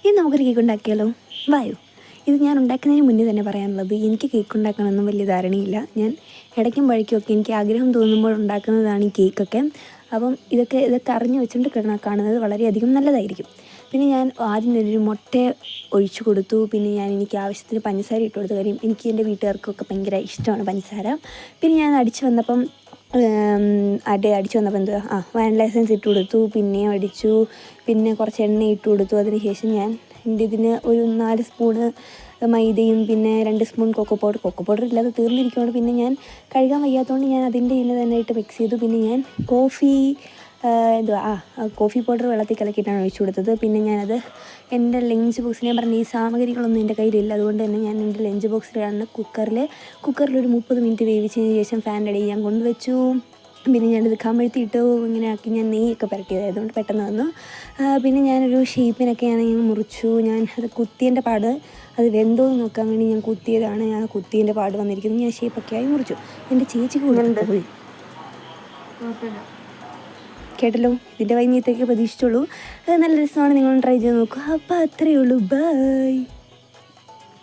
ഇനി നമുക്കൊരു കേക്ക് ഉണ്ടാക്കിയാലോ? വായോ. ഇത് ഞാൻ ഉണ്ടാക്കുന്നതിന് മുന്നേ തന്നെ പറയാനുള്ളത്, എനിക്ക് കേക്ക് ഉണ്ടാക്കണമെന്നും വലിയ ധാരണയില്ല. ഞാൻ ഇടയ്ക്കും വഴിക്കുമൊക്കെ എനിക്ക് ആഗ്രഹം തോന്നുമ്പോൾ ഉണ്ടാക്കുന്നതാണ് ഈ കേക്കൊക്കെ. അപ്പം ഇതൊക്കെ അറിഞ്ഞ് വെച്ചുകൊണ്ട് കാണുന്നത് വളരെയധികം നല്ലതായിരിക്കും. പിന്നെ ഞാൻ ആദ്യം ഒരു മുട്ട ഒഴിച്ചു കൊടുത്തു. പിന്നെ എനിക്ക് ആവശ്യത്തിന് പഞ്ചസാര ഇട്ട് കൊടുത്ത കാര്യം, എനിക്ക് എൻ്റെ വീട്ടുകാർക്കൊക്കെ ഭയങ്കര ഇഷ്ടമാണ് പഞ്ചസാര. പിന്നെ ഞാൻ അടിച്ചു വന്നപ്പോൾ വാനില എസൻസ് ഇട്ട് കൊടുത്തു. പിന്നെയും അടിച്ചു. പിന്നെ കുറച്ച് എണ്ണ ഇട്ട് കൊടുത്തു. അതിനുശേഷം ഞാൻ ഇതിന് ഒരു 4 സ്പൂണ് മൈദയും പിന്നെ 2 സ്പൂൺ കൊക്കോ പൗഡർ ഇല്ലാതെ തീർന്നിരിക്കുകയാണ്. പിന്നെ ഞാൻ കഴുകാൻ വയ്യാത്തതുകൊണ്ട് ഞാൻ അതിൻ്റെ തന്നെ ഇട്ട് മിക്സ് ചെയ്തു. പിന്നെ ഞാൻ കോഫി പൗഡർ വെള്ളത്തിൽ കലക്കിയിട്ടാണ് ഒഴിച്ചു കൊടുത്തത്. പിന്നെ ഞാനത് എൻ്റെ ലഞ്ച് ബോക്സിൽ, ഞാൻ പറഞ്ഞ ഈ സാമഗ്രികളൊന്നും എൻ്റെ കയ്യിലില്ല, അതുകൊണ്ട് തന്നെ ഞാൻ എൻ്റെ ലഞ്ച് ബോക്സിലാണ് കുക്കറിൽ ഒരു 30 മിനിറ്റ് വേവിച്ചതിന് ശേഷം ഫാനിൻ്റെ അടിയിൽ ഞാൻ കൊണ്ടുവച്ചു. പിന്നെ ഞാനത് കമഴ്ത്തിയിട്ടു. ഇങ്ങനെ ആക്കി ഞാൻ നെയ്യൊക്കെ പുരട്ടിയതായതുകൊണ്ട് പെട്ടെന്ന് വന്നു. പിന്നെ ഞാനൊരു ഷേപ്പിനൊക്കെ ഞാൻ മുറിച്ചു. ഞാൻ അത് കുത്തിയതിൻ്റെ പാട്, അത് വെന്തോന്ന് നോക്കാൻ വേണ്ടി ഞാൻ കുത്തിയതാണ്. ആ കുത്തിയതിൻ്റെ പാട് വന്നിരിക്കുന്നു. ഞാൻ ഷേപ്പൊക്കെ ആയി മുറിച്ചു. എൻ്റെ ചേച്ചിക്ക് കൊടുത്തിട്ടുണ്ട്. കേട്ടല്ലോ, ഇതിൻ്റെ വൈകുന്നേരത്തേക്ക് പ്രതീക്ഷിച്ചോളൂ. അത് നല്ല രസമാണ്, നിങ്ങളും ട്രൈ ചെയ്ത് നോക്കുക. അപ്പോൾ അത്രയേ ഉള്ളൂ. ബൈ.